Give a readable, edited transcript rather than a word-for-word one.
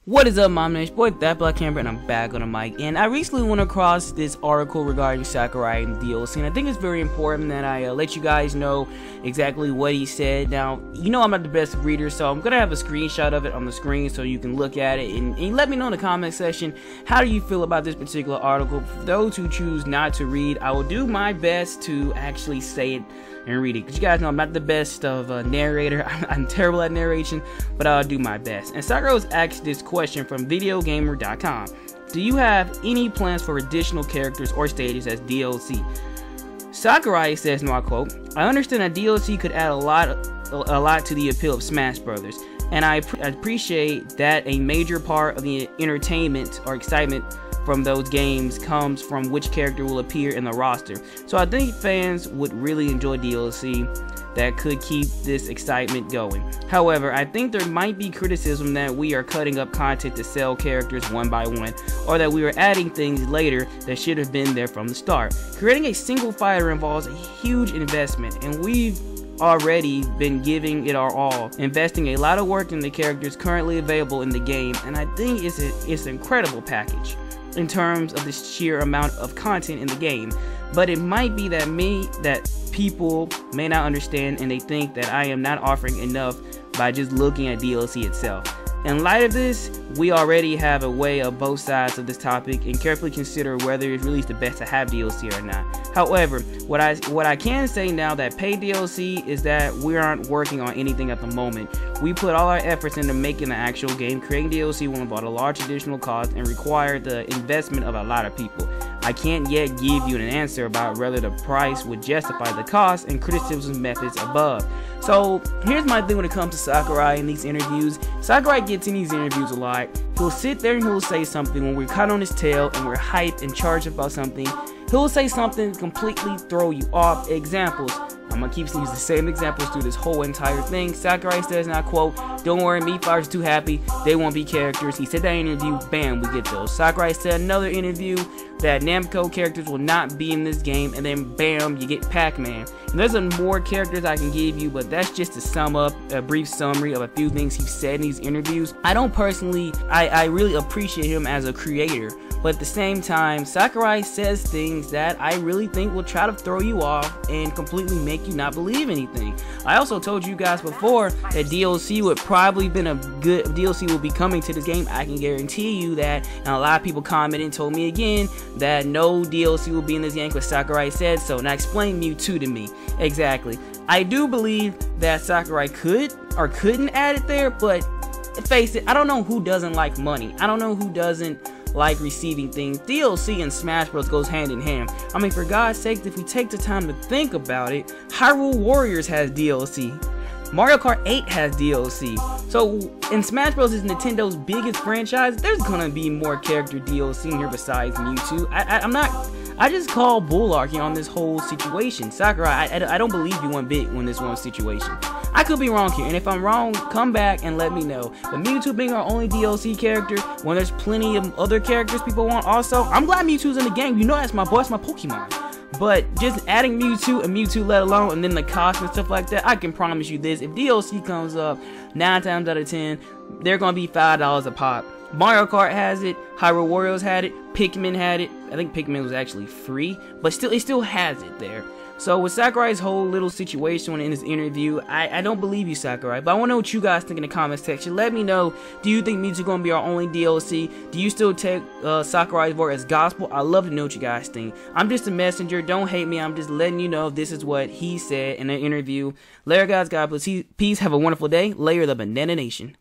What is up, mom? It's boy thatblackcamper, and I'm back on the mic. And I recently went across this article regarding Sakurai and DLC, and I think it's very important that I let you guys know exactly what he said. Now, you know I'm not the best reader, so I'm gonna have a screenshot of it on the screen so you can look at it and let me know in the comment section how do you feel about this particular article. For those who choose not to read, I will do my best to actually say it and read it, because you guys know I'm not the best of a narrator. I'm terrible at narration, but I'll do my best. And Sakurai was asked this question from videogamer.com: do you have any plans for additional characters or stages as DLC? Sakurai says, and I quote, "I understand that DLC could add a lot to the appeal of Smash Brothers, and I appreciate that a major part of the entertainment or excitement from those games comes from which character will appear in the roster. So I think fans would really enjoy DLC that could keep this excitement going. However, I think there might be criticism that we are cutting up content to sell characters one by one, or that we are adding things later that should have been there from the start. Creating a single fighter involves a huge investment, and we've already been giving it our all, investing a lot of work in the characters currently available in the game, and I think it's an incredible package in terms of the sheer amount of content in the game. But it might be that people may not understand, and they think that I am not offering enough by just looking at DLC itself. In light of this, we already have a way of both sides of this topic and carefully consider whether it's really the best to have DLC or not. However, what I can say now that paid DLC is that we aren't working on anything at the moment. We put all our efforts into making the actual game. Creating DLC will involve a large additional cost and require the investment of a lot of people. I can't yet give you an answer about whether the price would justify the cost and criticism methods above." So here's my thing when it comes to Sakurai in these interviews. Sakurai gets in these interviews a lot. He'll sit there and he'll say something when we're caught on his tail and we're hyped and charged about something. He'll say something to completely throw you off. Examples. I'm gonna keep using the same examples through this whole entire thing. Sakurai says, and I quote, "Don't worry, meat fighters are too happy. They won't be characters." He said that in an interview. Bam, we get those. Sakurai said another interview that Namco characters will not be in this game, and then bam, you get Pac-Man. And there's more characters I can give you, but that's just to sum up a brief summary of a few things he said in these interviews. I don't personally, I really appreciate him as a creator, but at the same time, Sakurai says things that I really think will try to throw you off and completely make you not believe anything. I also told you guys before that DLC would probably been a good DLC will be coming to this game. I can guarantee you that, and a lot of people commented and told me again that no DLC will be in this game because Sakurai said so. Now explain Mewtwo to me. Exactly. I do believe that Sakurai could or couldn't add it there, but face it, I don't know who doesn't like money. I don't know who doesn't like receiving things. DLC and Smash Bros goes hand in hand. I mean, for God's sake, if we take the time to think about it, Hyrule Warriors has DLC. Mario Kart 8 has DLC. So, in Smash Bros is Nintendo's biggest franchise, there's gonna be more character DLC in here besides Mewtwo. I just call bullarchy on this whole situation. Sakurai, I don't believe you one bit on this one situation. I could be wrong here, and if I'm wrong, come back and let me know. But Mewtwo being our only DLC character, when there's plenty of other characters people want also, I'm glad Mewtwo's in the game. You know that's my boy, that's my Pokemon. But just adding Mewtwo and Mewtwo let alone, and then the cost and stuff like that, I can promise you this: if DLC comes up, 9 times out of 10, they're gonna be $5 a pop. Mario Kart has it, Hyrule Warriors had it, Pikmin had it. I think Pikmin was actually free, but still, it still has it there. So with Sakurai's whole little situation in his interview, I don't believe you, Sakurai, but I want to know what you guys think in the comment section. Let me know, do you think Mewtwo going to be our only DLC? Do you still take Sakurai's word as gospel? I'd love to know what you guys think. I'm just a messenger, don't hate me, I'm just letting you know this is what he said in an interview. Later guys, God bless, peace, have a wonderful day. Later the Banana Nation.